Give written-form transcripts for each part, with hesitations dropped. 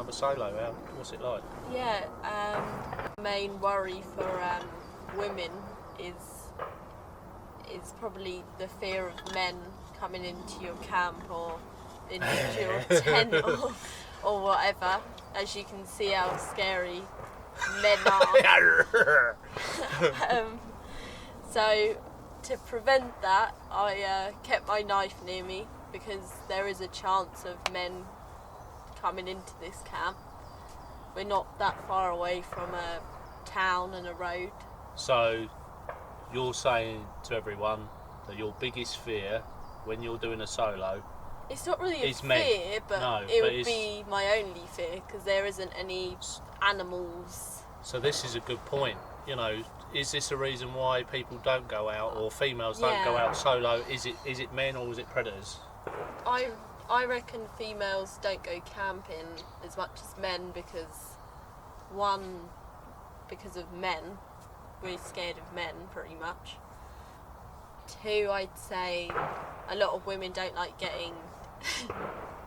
another solo. What's it like? Yeah, main worry for women is probably the fear of men coming into your camp or into your tent or whatever. As you can see how scary men are. So to prevent that, I kept my knife near me because there is a chance of men coming into this camp. We're not that far away from a town and a road. So you're saying to everyone that your biggest fear when you're doing a solo, it's not really a fear, men. but no, it would be my only fear because there isn't any animals. So this is a good point. You know, is this a reason why people don't go out or females don't go out solo? Is it men or is it predators? I reckon females don't go camping as much as men because of men. We're scared of men pretty much. Two, I'd say a lot of women don't like getting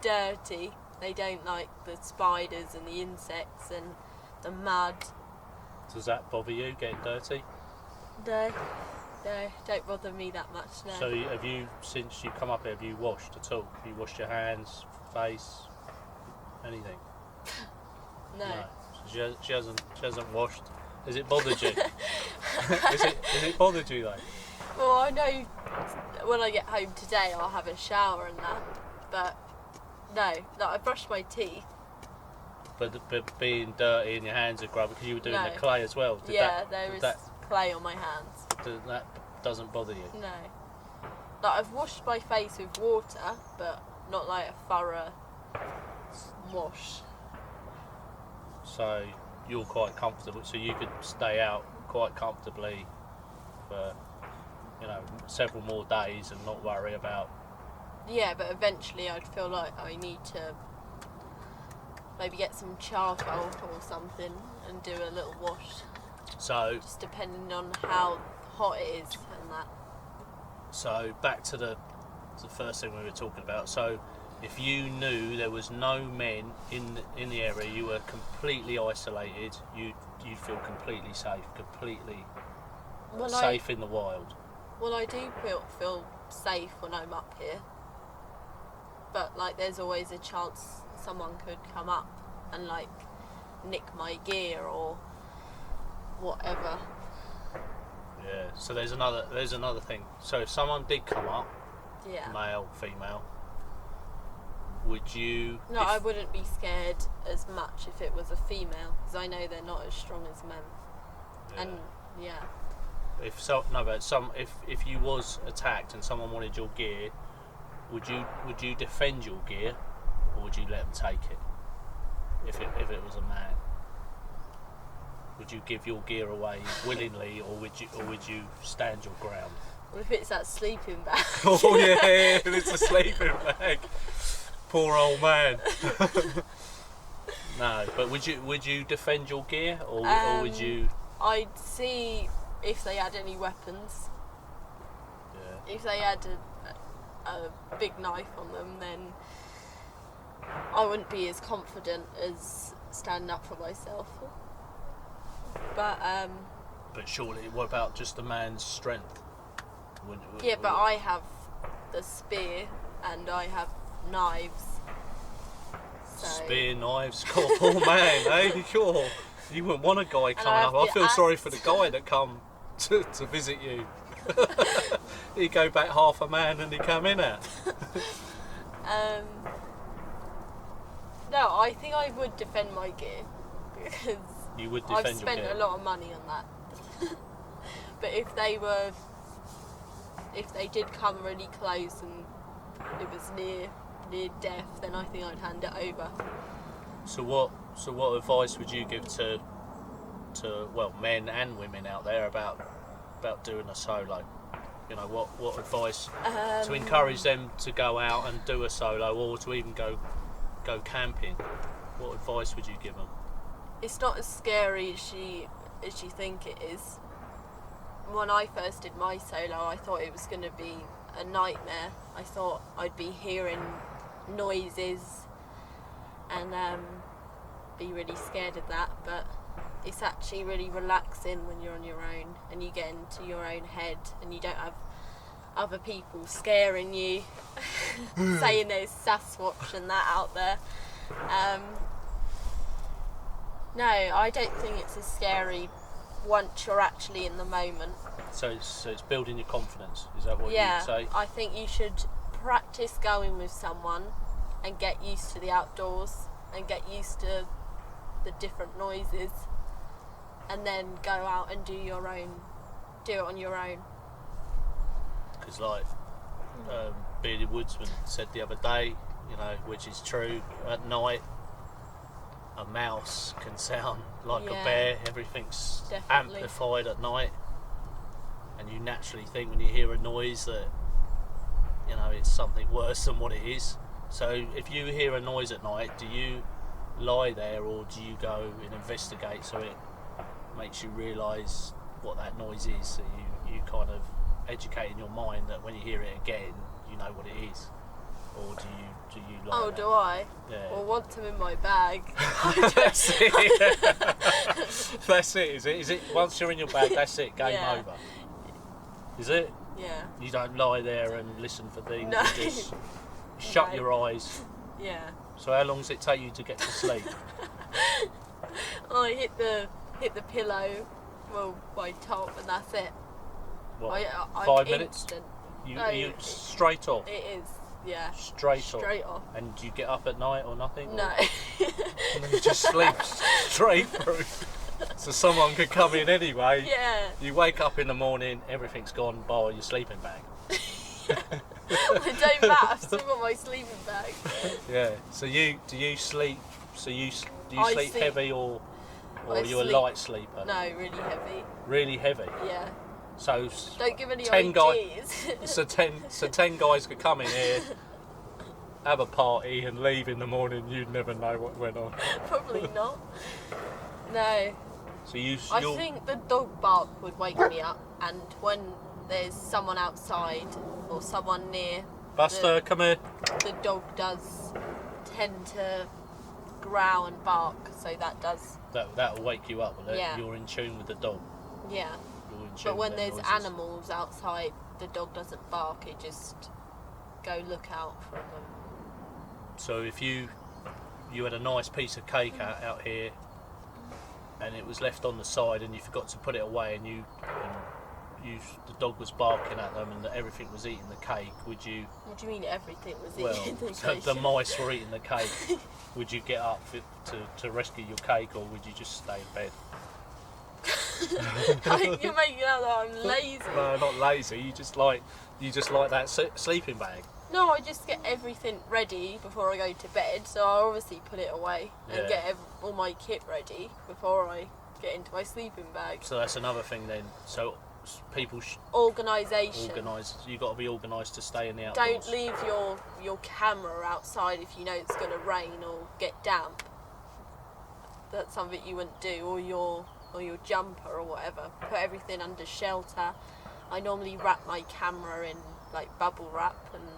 dirty. They don't like the spiders and the insects and the mud. Does that bother you, getting dirty? No, don't bother me that much, no. So have you, since you come up here, have you washed at all? Have you washed your hands, face, anything? No. So she hasn't washed. Has it bothered you? Has it bothered you though? Well, I know when I get home today I'll have a shower and that, but no, I brushed my teeth. But being dirty and your hands are grubby because you were doing the clay as well. There is clay on my hands. That doesn't bother you? No. Like, I've washed my face with water, but not like a thorough wash. So you're quite comfortable, so you could stay out quite comfortably for, several more days and not worry about... Yeah, but eventually I'd feel like I need to maybe get some charcoal or something and do a little wash. So... Just depending on how hot it is and that. So back to the first thing we were talking about. So if you knew there was no men in the area, you were completely isolated, you'd feel completely safe, safe in the wild. Well, I do feel safe when I'm up here, but like there's always a chance someone could come up and like nick my gear or whatever. Yeah. So there's another thing. So if someone did come up, male, female, would you? No, I wouldn't be scared as much if it was a female because I know they're not as strong as men. Yeah. And if you was attacked and someone wanted your gear, would you defend your gear, or would you let them take it? If it was a man, would you give your gear away willingly, or would you stand your ground? Well, if it's that sleeping bag. Oh yeah, it's a sleeping bag. Poor old man. No, but would you defend your gear, or would you? I'd see if they had any weapons. Yeah. If they had a big knife on them, then I wouldn't be as confident as standing up for myself. But surely, what about just a man's strength? But I have the spear and I have knives. So. Spear, knives, poor man, eh? Sure. You wouldn't want a guy coming up. I feel sorry for the guy that come to visit you. He go back half a man and he come in at. No, I think I would defend my gear because you would defend I've spent your gear. A lot of money on that. But if they did come really close and it was near death, then I think I'd hand it over. So what advice would you give to men and women out there about doing a solo? What advice to encourage them to go out and do a solo, or to even go camping? What advice would you give them? It's not as scary as you think it is. When I first did my solo, I thought it was going to be a nightmare. I thought I'd be hearing noises and be really scared of that, but it's actually really relaxing when you're on your own and you get into your own head and you don't have other people scaring you, saying there's Sasquatch and that out there. No, I don't think it's as scary once you're actually in the moment. So it's building your confidence. Is that what Yeah, you'd say? I think you should practice going with someone and get used to the outdoors and get used to the different noises, and then go out and do it on your own. Because like Bearded Woodsman said the other day, you know, which is true, at night a mouse can sound like a bear. Everything's Definitely amplified at night, and you naturally think when you hear a noise that, you know, it's something worse than what it is. So if you hear a noise at night, do you lie there or do you go and investigate so it makes you realise what that noise is, so you kind of educate in your mind that when you hear it again you know what it is? Or do you lie Oh, there? do I? Yeah. Well, once I'm in my bag. That's it. That's it, is it? Is it once you're in your bag, that's it, game Yeah. over? Is it? Yeah. You don't lie there and listen for things, No. you just shut No. your eyes. Yeah. So how long does it take you to get to sleep? I hit the pillow, well, my top, and that's it. What, I'm 5 minutes? instant. You straight off? It is, yeah. Straight off. And do you get up at night or nothing? No. And then you just sleep straight through. So someone could come in anyway. Yeah. You wake up in the morning, everything's gone bar your sleeping bag. It don't matter, I've still got my sleeping bag. Yeah. So do you sleep? Do you I sleep sleep- heavy or I are you a sleep- light sleeper? No, really heavy. Really heavy. Yeah. So Don't give any 10 ideas. so 10 guys could come in here, have a party and leave in the morning. You'd never know what went on. Probably not. No. So I think the dog bark would wake me up, and when there's someone outside or someone near, Buster, come here. the dog does tend to growl and bark, so that does, That'll wake you up, will it? Yeah. You're in tune with the dog. yeah. You're in tune But when with their there's noises. animals outside, the dog doesn't bark, it just go look out for them. So if you had a nice piece of cake out here, and it was left on the side, and you forgot to put it away, and the dog was barking at them, and everything was eating the cake, would you? What do you mean everything was Well, eaten? the mice were eating the cake. Would you get up to rescue your cake, or would you just stay in bed? You're making out that I'm lazy. No, not lazy. You just like that sleeping bag. No, I just get everything ready before I go to bed, so I obviously put it away and Yeah. get all my kit ready before I get into my sleeping bag. So that's another thing then. So people Organisation. organise. You got to be organised to stay in the outdoors. Don't leave your camera outside if you know it's going to rain or get damp. That's something you wouldn't do, or your jumper or whatever. Put everything under shelter. I normally wrap my camera in like bubble wrap, and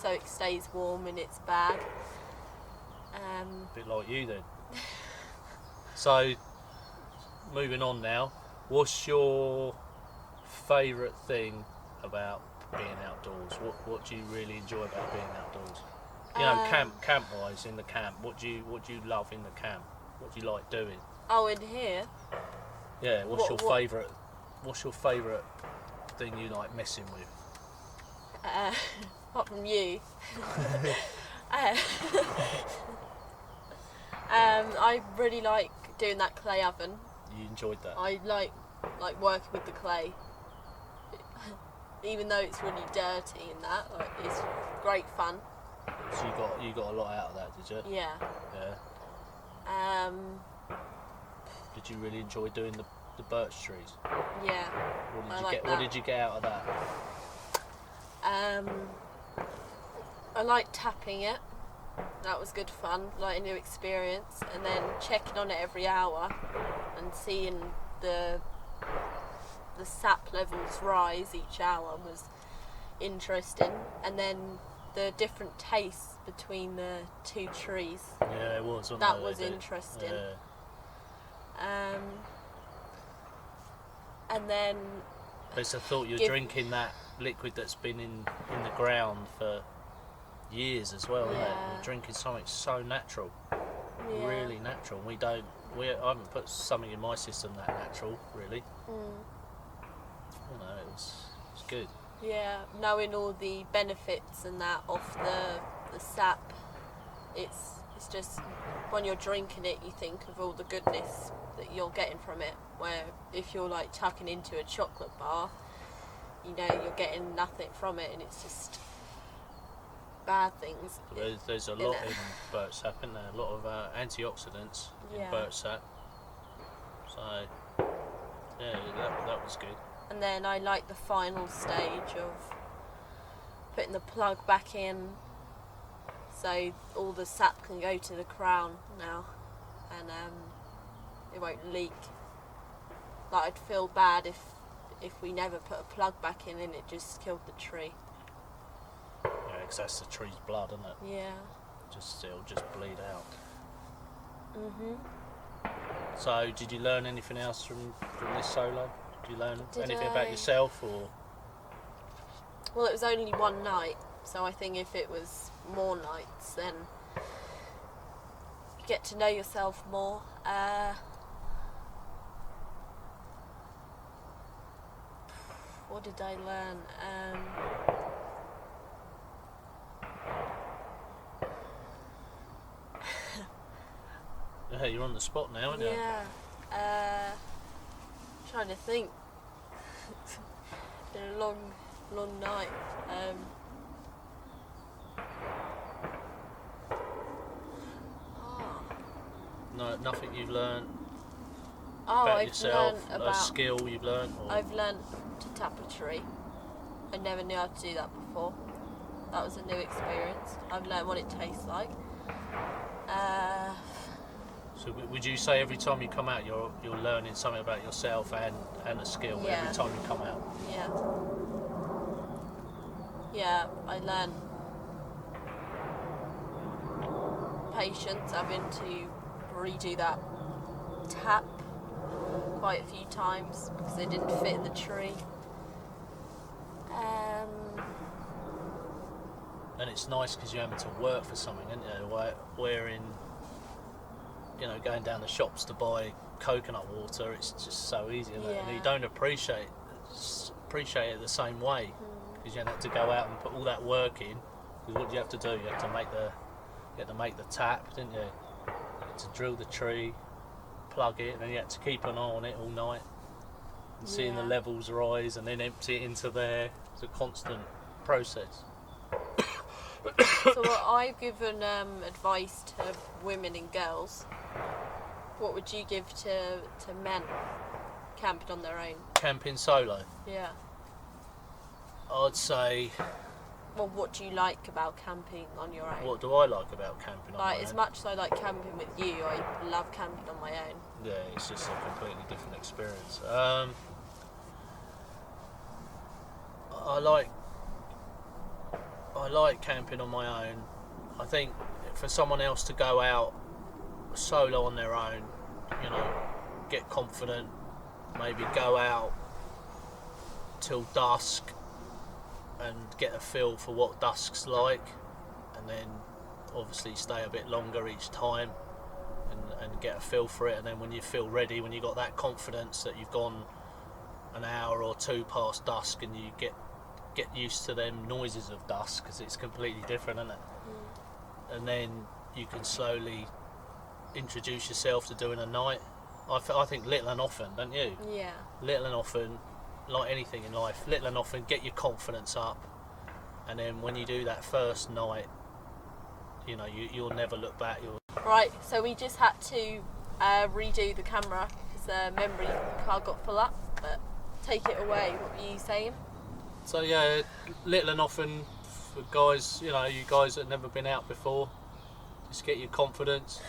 so it stays warm in its bag. A bit like you then. So moving on now. What's your favourite thing about being outdoors? What do you really enjoy about being outdoors? You know, camp wise, in the camp. What do you love in the camp? What do you like doing? Oh, in here? Yeah. What's What- your favourite? What's your favourite thing you like messing with? Apart from you. I really like doing that clay oven. You enjoyed that? I like working with the clay. Even though it's really dirty and that, like, it's great fun. So you got a lot out of that, did you? Yeah. Yeah. Did you really enjoy doing the birch trees? Yeah. What did you get out of that? I like tapping it. That was good fun, like a new experience. And then checking on it every hour and seeing the sap levels rise each hour was interesting. And then the different tastes between the two trees. Yeah, it was. That was interesting. Yeah. And then It's a thought you're drinking that liquid that's been in the ground for years as well, isn't it? You're drinking something so natural, really natural. I haven't put something in my system that natural, really. You know, it's good. Yeah, knowing all the benefits and that of the sap, it's just when you're drinking it, you think of all the goodness that you're getting from it. Where if you're like chucking into a chocolate bar, you know you're getting nothing from it, and it's just bad things. There's a lot in birch sap, isn't there? A lot of antioxidants in birch sap. So yeah, that was good. And then I like the final stage of putting the plug back in, so all the sap can go to the crown now, and it won't leak. Like I'd feel bad if we never put a plug back in and it just killed the tree. Yeah, because that's the tree's blood, isn't it? Yeah. It'll just bleed out. So, did you learn anything else from this solo? Did you learn anything about yourself, or? Well, it was only one night, so I think if it was more nights, then you get to know yourself more. What did I learn? Yeah, you're on the spot now, aren't you? Yeah. Trying to think. It's been a long night. No, nothing you've learned about I've yourself, a skill you've learned? Or? I've learned to tap a tree. I never knew how to do that before. That was a new experience. I've learned what it tastes like. So would you say every time you come out you're learning something about yourself and a skill every time you come out? Yeah. Yeah, I learned patience, having to redo that tap quite a few times because it didn't fit in the tree. And it's nice because you're having to work for something, isn't you? Where in, you know, going down the shops to buy coconut water, it's just so easy, isn't it? And you don't appreciate it the same way because you have to go out and put all that work in. Because what do you have to do? You have to make the tap, didn't you? You had to drill the tree, plug it, and then you had to keep an eye on it all night and seeing the levels rise and then empty it into there. It's a constant process. So I've given advice to women and girls. What would you give to men camping on their own? Camping solo? Yeah. I'd say... Well, what do you like about camping on your own? What do I like about camping on my own? As much as I like camping with you, I love camping on my own. Yeah, it's just a completely different experience. I like camping on my own. I think for someone else to go out solo on their own, you know, get confident, maybe go out till dusk and get a feel for what dusk's like, and then obviously stay a bit longer each time and get a feel for it, and then when you feel ready, when you got that confidence that you've gone an hour or two past dusk and you get used to them noises of dusk because it's completely different, isn't it? And then you can slowly introduce yourself to doing a night. I think little and often, don't you? Yeah. Little and often, like anything in life, little and often get your confidence up, and then when you do that first night, you know, you'll never look back. Right, so we just had to redo the camera because the memory card got full up, but take it away. What were you saying? So yeah, little and often for guys, you know, you guys that have never been out before, just get your confidence.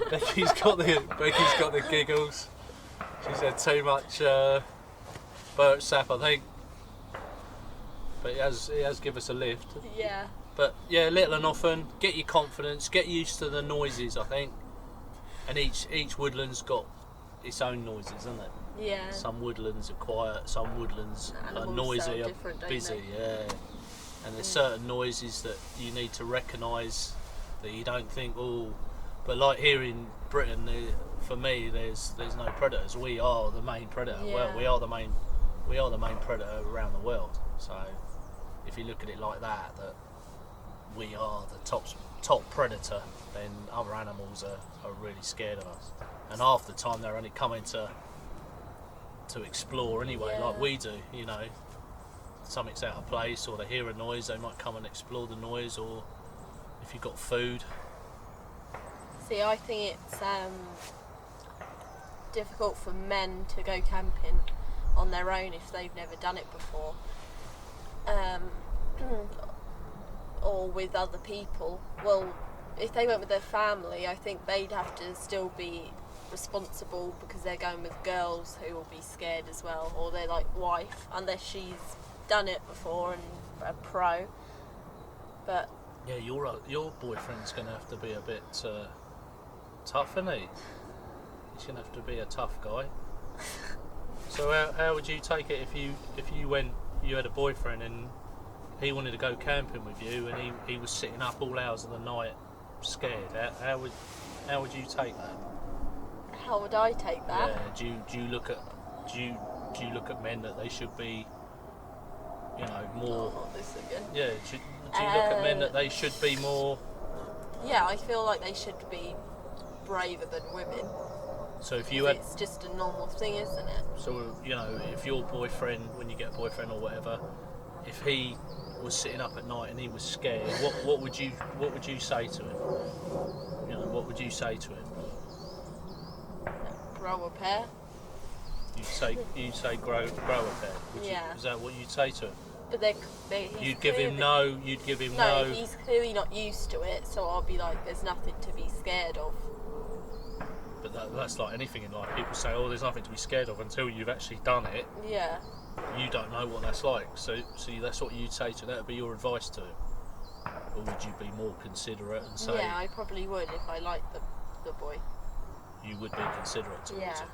Becky's got the giggles. She's had too much birch sap, I think. but he has give us a lift. Yeah. But yeah, little and often, get your confidence, get used to the noises, I think. And each woodland's got its own noises, isn't it? Yeah. Some woodlands are quiet, some woodlands are noisy, are busy, yeah. And there's certain noises that you need to recognise that you don't think, oh, but like here in Britain, for me, there's no predators. We are the main predator. Yeah. Well, we are the main predator around the world. So if you look at it like that we are the top predator, then other animals are really scared of us. And half the time they're only coming to explore anyway, like we do, you know. Something's out of place or they hear a noise, they might come and explore the noise, or if you've got food. See, I think it's difficult for men to go camping on their own if they've never done it before. Or with other people. Well, if they went with their family, I think they'd have to still be responsible because they're going with girls who will be scared as well, or their wife, unless she's done it before and a pro. But yeah, your boyfriend's going to have to be a bit tough, isn't he? He's going to have to be a tough guy. So how would you take it if you had a boyfriend and he wanted to go camping with you and he was sitting up all hours of the night scared? How would you take that? How would I take that? Yeah. Do you look at men that they should be, you know, more? Oh, not this again. Yeah. Do you look at men that they should be more? Yeah, I feel like they should be braver than women. So if you had, it's just a normal thing, isn't it? So you know, if your boyfriend, when you get a boyfriend or whatever, if he was sitting up at night and he was scared, what would you say to him? You know, what would you say to him? Grow a pair. You'd say grow a pair. Is that what you'd say to him? But you'd give him no. No, he's clearly not used to it, so I'll be like, there's nothing to be scared of. But that's like anything in life. People say, oh, there's nothing to be scared of until you've actually done it. Yeah. You don't know what that's like. So that's what you'd say to that. Would be your advice to him. Or would you be more considerate and say? Yeah, I probably would if I liked the boy. You would be considerate towards him.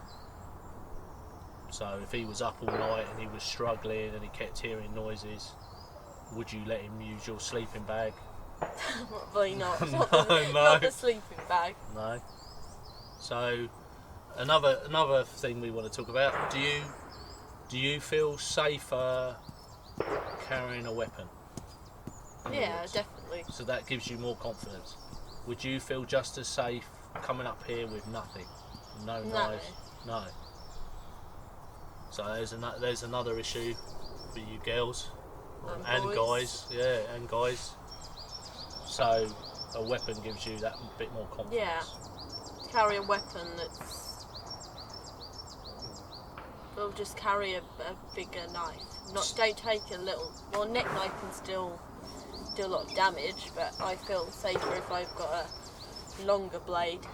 So if he was up all night and he was struggling and he kept hearing noises, would you let him use your sleeping bag? Probably not. No. Not the sleeping bag. No. So another thing we want to talk about. Do you feel safer carrying a weapon? Yeah, definitely. So that gives you more confidence. Would you feel just as safe coming up here with nothing? No knives? No. So there's another issue for you girls and guys. Yeah, and guys. So a weapon gives you that bit more confidence. Yeah. Carry a weapon we'll just carry a bigger knife. Don't take a little. Well, neck knife can still do a lot of damage, but I feel safer if I've got a longer blade.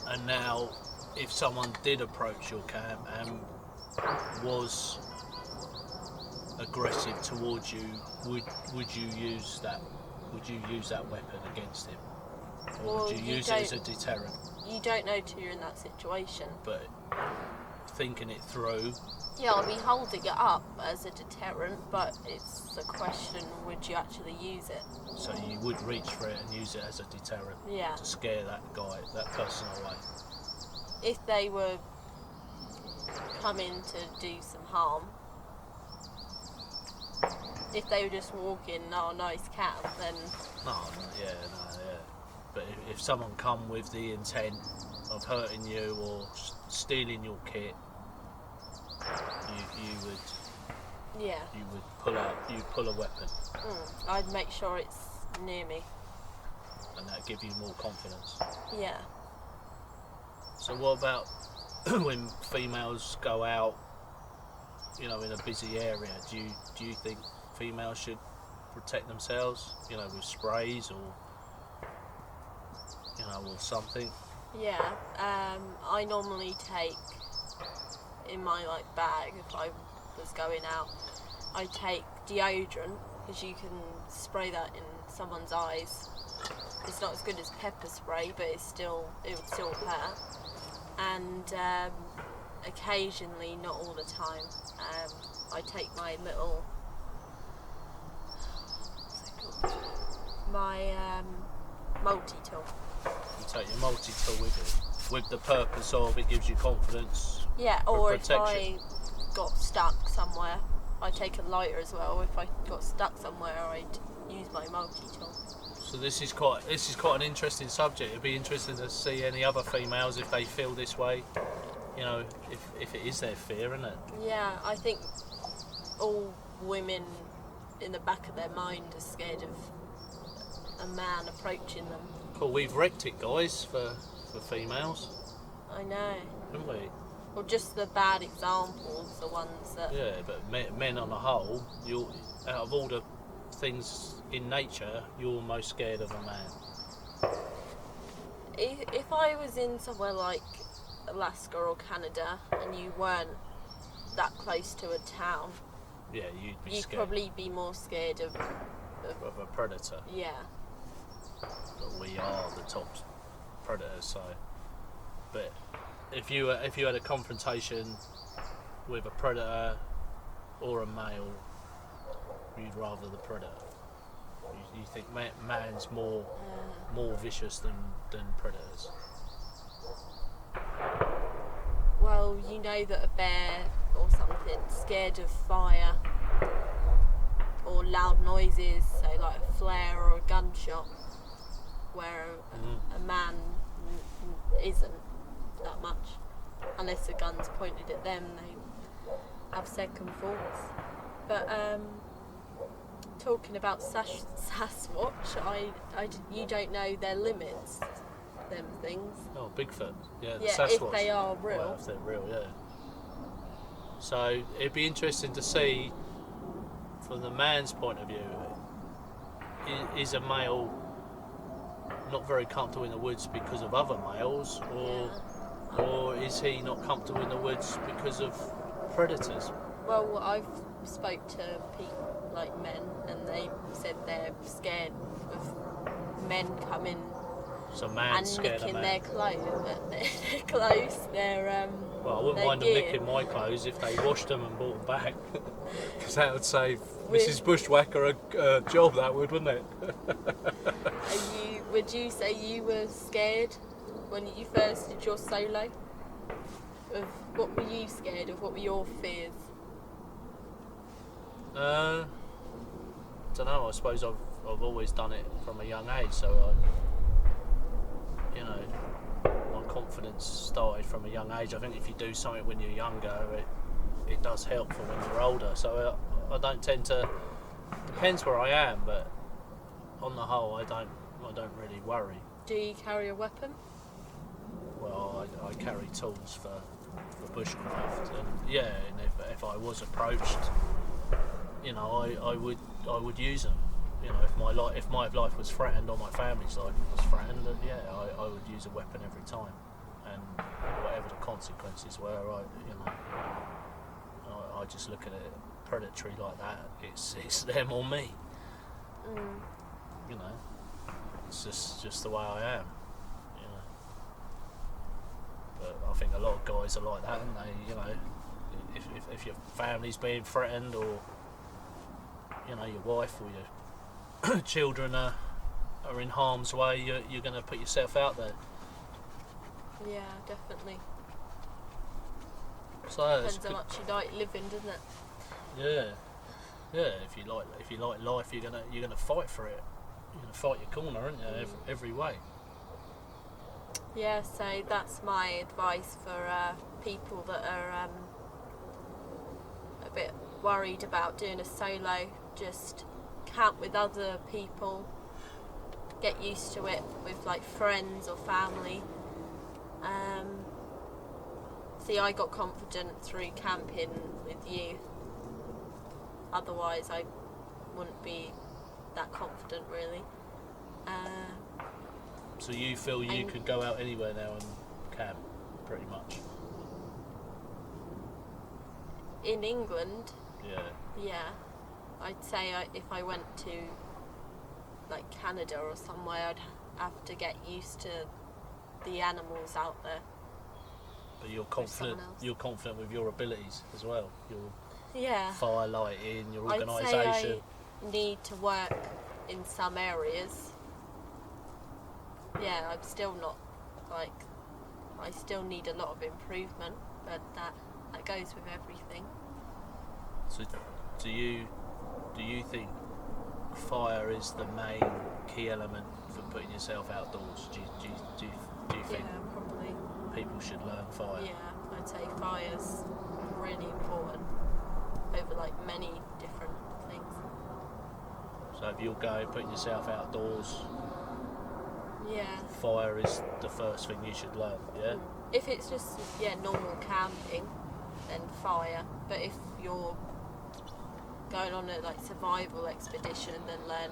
And now, if someone did approach your camp and was aggressive towards you, would you use that? Would you use that weapon against him, or would you use it as a deterrent? You don't know till you're in that situation. But thinking it through. Yeah, I'll be holding it up as a deterrent, but it's a question: would you actually use it? So you would reach for it and use it as a deterrent. Yeah. To scare that person away. If they were coming to do some harm, if they were just walking, oh, nice cat, then. Yeah. But if someone come with the intent of hurting you or stealing your kit, you would. Yeah. You would pull a weapon. I'd make sure it's near me. And that give you more confidence. Yeah. So what about when females go out, you know, in a busy area? Do you think females should protect themselves, you know, with sprays or, you know, or something? Yeah. I normally take in my bag if I was going out I take deodorant, because you can spray that in someone's eyes. It's not as good as pepper spray, but it would still hurt. And occasionally, not all the time, I take my little, multi-tool. You take your multi-tool with you, with the purpose of it gives you confidence. Yeah, or if I got stuck somewhere, I take a lighter as well. If I got stuck somewhere, I'd use my multi-tool. So this is quite an interesting subject. It'd be interesting to see any other females if they feel this way. You know, if it is their fear, isn't it? Yeah, I think all women in the back of their mind are scared of a man approaching them. Cool, we've wrecked it, guys, for females. I know. Haven't we? Or just the bad examples, the ones that... Yeah, but men on the whole, out of all the things in nature, you're most scared of a man. If I was in somewhere like Alaska or Canada and you weren't that close to a town, yeah, you'd be you'd scared. probably be more scared of a predator. Yeah. But we are the top predators, so. But if you had a confrontation with a predator or a male, you'd rather the predator. You think man's more vicious than predators. Well, you know that a bear or something's scared of fire or loud noises, so like a flare or a gunshot, where a man isn't that much. Unless a gun's pointed at them, they have second thoughts. But talking about Sasquatch, you don't know their limits, them things. Oh, Bigfoot. Yeah, the yeah, Sasquatch. if they are real. Well, if they're real, yeah. So it'd be interesting to see, from the man's point of view, is a male not very comfortable in the woods because of other males, or is he not comfortable in the woods because of predators? Well, I've spoke to people like men, and they said they're scared of men coming and nicking their clothes. Their clothes. Well, I wouldn't mind them nicking my clothes if they washed them and brought them back, because that would save Mrs. Bushwhacker a job. That would, wouldn't it? Would you say you were scared when you first did your solo? What were you scared of? What were your fears? Don't know. I suppose I've always done it from a young age, so my confidence started from a young age. I think if you do something when you're younger, it does help for when you're older. So I don't tend to. Depends where I am, but on the whole, I don't really worry. Do you carry a weapon? Well, I carry tools for bushcraft, and and if I was approached, I would use them. If my life was threatened or my family's life was threatened, then I would use a weapon every time, and whatever the consequences were, I just look at it predatory like that. It's them or me. It's just the way I am. But I think a lot of guys are like that, aren't they? If your family's being threatened, or your wife or your children are in harm's way, you're going to put yourself out there. Yeah, definitely. So depends how much you like living, doesn't it? Yeah. If you like life, you're gonna fight for it. You're gonna fight your corner, aren't you? Every way. Yeah, so that's my advice for people that are a bit worried about doing a solo. Just camp with other people, get used to it with like friends or family. See, I got confident through camping with you. Otherwise, I wouldn't be that confident, really. So you feel you could go out anywhere now and camp, pretty much? In England? Yeah, I'd say if I went to like Canada or somewhere, I'd have to get used to the animals out there. But you're confident. You're confident with your abilities as well. Your firelighting, your organisation. I'd say I need to work in some areas. Yeah, I'm still not like. I still need a lot of improvement, but that goes with everything. So, do you think fire is the main key element for putting yourself outdoors? Do you think probably people should learn fire? Yeah, I'd say fire's really important over like many different things. So if you're putting yourself outdoors, yeah, fire is the first thing you should learn. Yeah. If it's just normal camping, then fire. But if you're going on a like survival expedition, then learn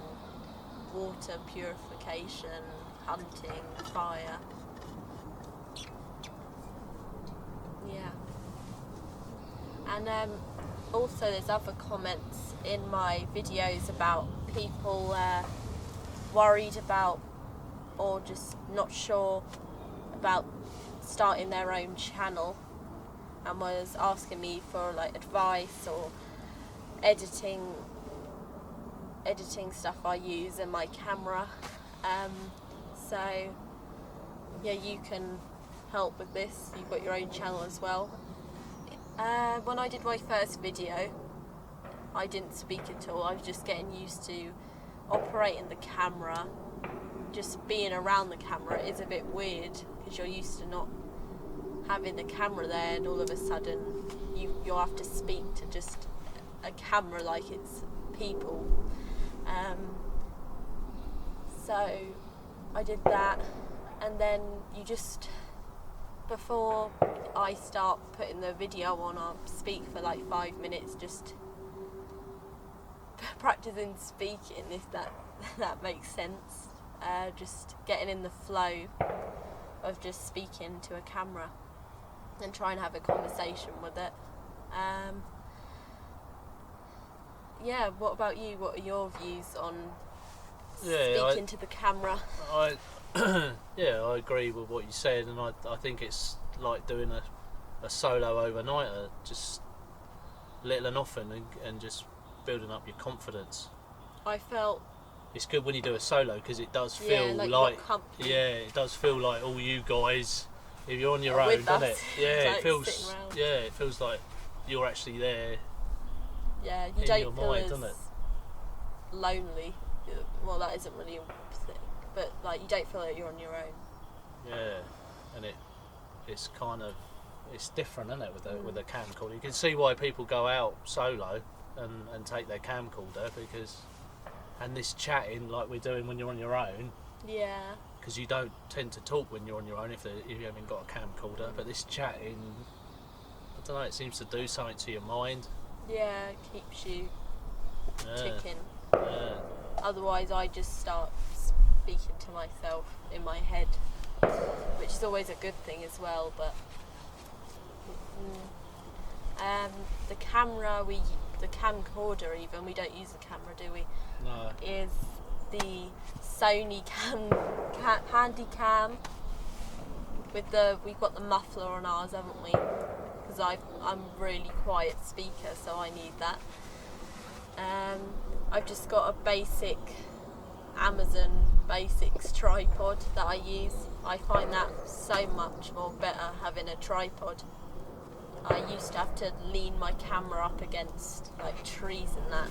water purification, hunting, fire. Yeah. And also there's other comments in my videos about people worried about or just not sure about starting their own channel, and was asking me for like advice or editing stuff I use in my camera. So yeah, you can help with this. You've got your own channel as well. When I did my first video, I didn't speak at all. I was just getting used to operating the camera. Just being around the camera is a bit weird because you're used to not having the camera there, and all of a sudden you'll have to speak to just a camera like it's people. So I did that, and then you just, before I start putting the video on, I'll speak for like 5 minutes, just practicing speaking, if that makes sense. Just getting in the flow of just speaking to a camera and try and have a conversation with it. What about you? What are your views on speaking to the camera? I agree with what you said, and I think it's like doing a solo overnighter, just little and often, and just building up your confidence. I felt it's good when you do a solo because it does feel it does feel like all you guys, if you're on your own, doesn't it? Yeah, like it feels like you're actually there. Yeah, you in don't your feel mind, as doesn't it? lonely. Well, that isn't really a thing, but like you don't feel like you're on your own. Yeah, and it's kind of, it's different, isn't it, with a camcorder? You can see why people go out solo and take their camcorder, because, and this chatting like we're doing when you're on your own. Yeah. Because you don't tend to talk when you're on your own if you haven't got a camcorder, but this chatting, I don't know, it seems to do something to your mind. Yeah, it keeps you ticking. Yeah. Otherwise, I just start speaking to myself in my head, which is always a good thing as well. But the camera, the camcorder, even, we don't use a camera, do we? No. Is the Sony Handycam we've got the muffler on ours, haven't we? Because I'm a really quiet speaker, so I need that. I've just got a basic Amazon Basics tripod that I use. I find that so much more better, having a tripod. I used to have to lean my camera up against like trees and that,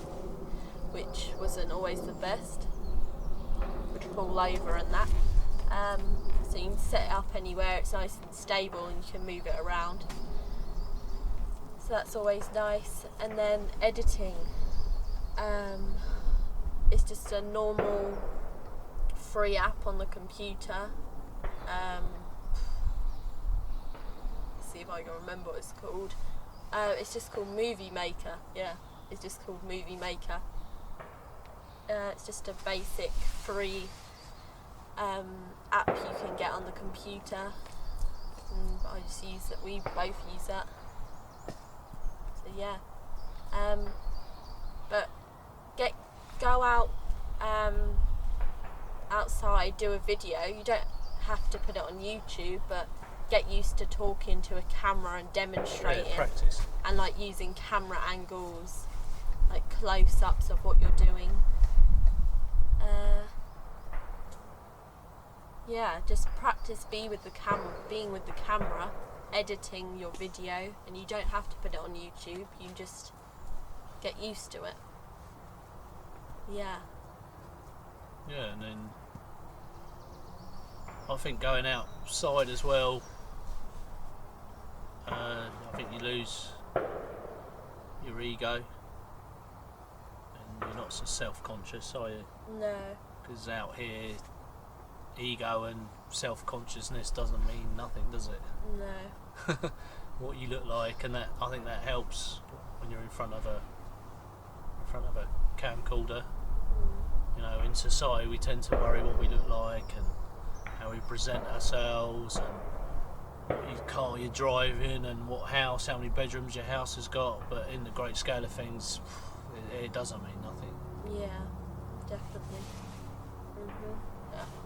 which wasn't always the best. Would fall over and that. So you can set it up anywhere, it's nice and stable and you can move it around. So that's always nice. And then editing. It's just a normal free app on the computer. Let's see if I can remember what it's called. It's just called Movie Maker. Yeah, it's just called Movie Maker. It's just a basic free app you can get on the computer. And I just use it. We both use that. So yeah. But go out outside, do a video. You don't have to put it on YouTube, but get used to talking to a camera and demonstrating. Practice. And like using camera angles, like close-ups of what you're doing. Just practice being with the camera, editing your video, and you don't have to put it on YouTube. You just get used to it. Yeah. Yeah, and then I think going outside as well, I think you lose your ego, and you're not so self-conscious, are you? No. Because out here, ego and self-consciousness doesn't mean nothing, does it? No. What you look like, and that, I think that helps when you're in front of a camcorder. You know, in society we tend to worry what we look like and how we present ourselves and what car you're driving and what house, how many bedrooms your house has got, but in the great scale of things, it doesn't mean nothing. Yeah, definitely.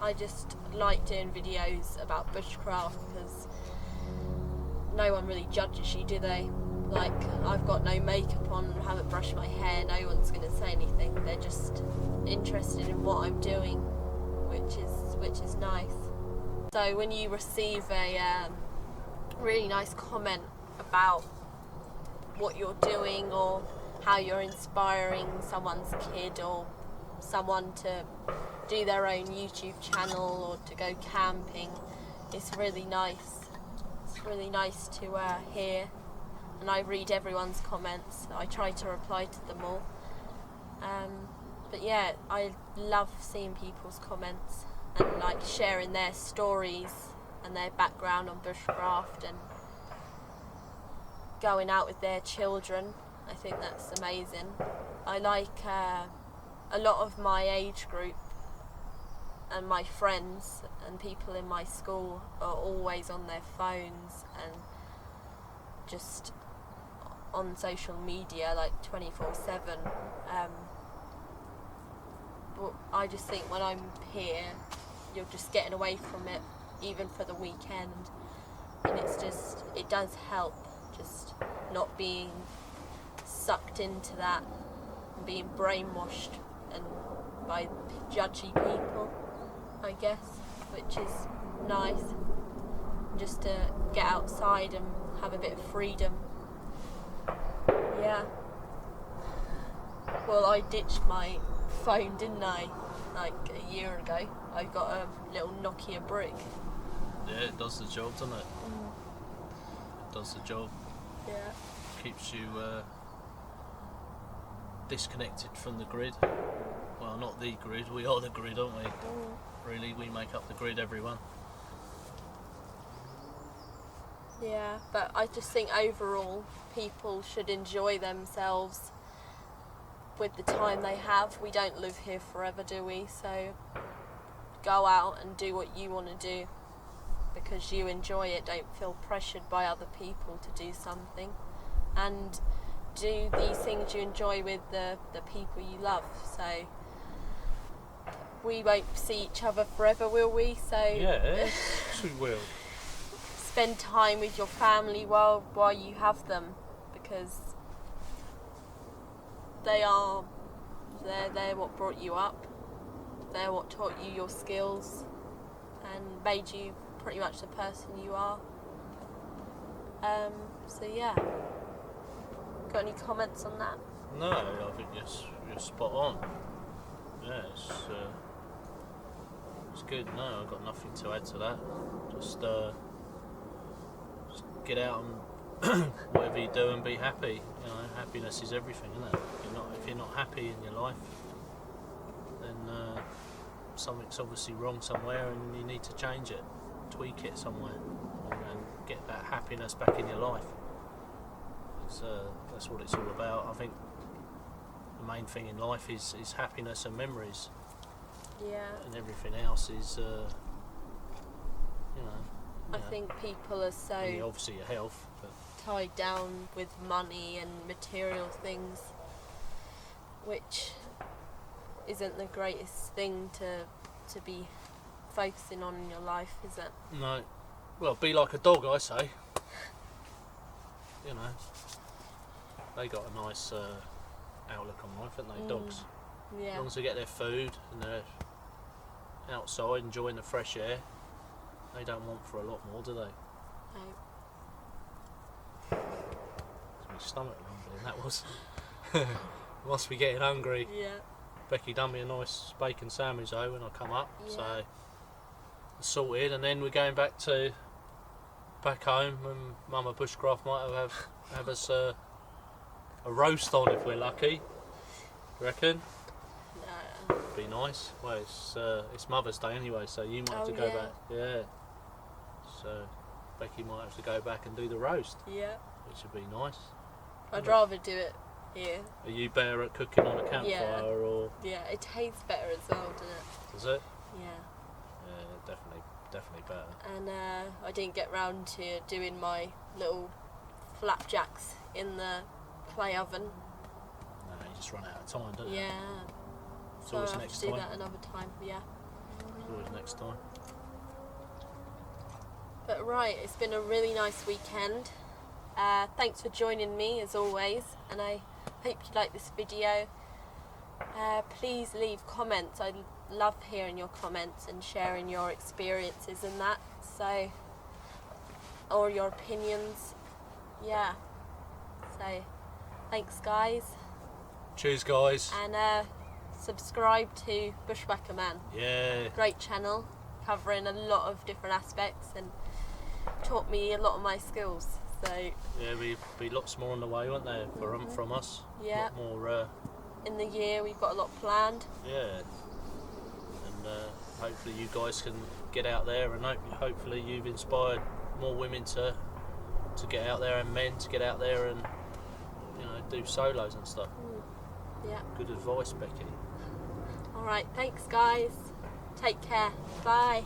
I just like doing videos about bushcraft because no one really judges you, do they? Like, I've got no makeup on, haven't brushed my hair, no one's going to say anything. They're just interested in what I'm doing, which is nice. So when you receive a really nice comment about what you're doing or how you're inspiring someone's kid or someone to do their own YouTube channel or to go camping, it's really nice. It's really nice to hear, and I read everyone's comments. I try to reply to them all. But yeah, I love seeing people's comments and like sharing their stories and their background on bushcraft and going out with their children. I think that's amazing. I like a lot of my age group and my friends and people in my school are always on their phones and just on social media like 24/7. But I just think when I'm here, you're just getting away from it, even for the weekend, and it does help just not being sucked into that and being brainwashed and by judgy people, I guess, which is nice, just to get outside and have a bit of freedom. Yeah. Well, I ditched my phone, didn't I? Like a year ago. I got a little Nokia brick. Yeah, it does the job, doesn't it? It does the job. Yeah. Keeps you disconnected from the grid. Well, not the grid, we are the grid, aren't we? Really, we make up the grid, everyone. Yeah, but I just think overall people should enjoy themselves with the time they have. We don't live here forever, do we? So go out and do what you want to do because you enjoy it. Don't feel pressured by other people to do something, and do these things you enjoy with the people you love. So we won't see each other forever, will we? So yeah, we will. Spend time with your family while you have them, because they're what brought you up. They're what taught you your skills and made you pretty much the person you are. So yeah. Got any comments on that? No, I think you're spot on. Yeah, it's good. No, I've got nothing to add to that. Just get out and whatever you do and be happy. You know, happiness is everything, isn't it? If you're not happy in your life, then something's obviously wrong somewhere, and you need to change it, tweak it somewhere, and get that happiness back in your life. That's what it's all about. I think the main thing in life is happiness and memories. Yeah. And everything else is, I think people are so obviously your health, but tied down with money and material things which isn't the greatest thing to be focusing on in your life, is it? No. Well, be like a dog, I say. You know, they got a nice outlook on life, haven't they, dogs? Yeah. As long as they get their food and they're outside enjoying the fresh air, they don't want for a lot more, do they? No. My stomach rumbling, that was. Must be getting hungry. Yeah. Becky done me a nice bacon sandwich though when I come up, Yeah. so it's sorted, and then we're going back home, and Mama Bushcraft might have us a roast on if we're lucky. You reckon? No. Be nice. Well, it's Mother's Day anyway, so you might have to go back. Yeah. So Becky might have to go back and do the roast, Yeah. which would be nice. I'd rather do it here. Are you better at cooking on a campfire, Yeah. or Yeah, it tastes better as well, doesn't it? does it? Yeah. Yeah, definitely better. And I didn't get round to doing my little flapjacks in the clay oven. No, you just run out of time, don't you? Yeah. It's So always I'll have next to do time. that another time, yeah. It's always next time. But right, it's been a really nice weekend. Thanks for joining me as always, and I hope you like this video. Please leave comments. I love hearing your comments and sharing your experiences and that. So, or your opinions. Yeah. So, thanks guys, Cheers, guys. and subscribe to Bushwhacker Man. Yeah. Great channel, covering a lot of different aspects and taught me a lot of my skills. So Yeah, be lots more on the way, won't there, from us? Yeah. A lot more. in the year we've got a lot planned. Yeah. And hopefully you guys can get out there, and hopefully you've inspired more women to get out there, and men to get out there and do solos and stuff. Yeah. Good advice, Becky. Alright, thanks guys. Take care. Bye.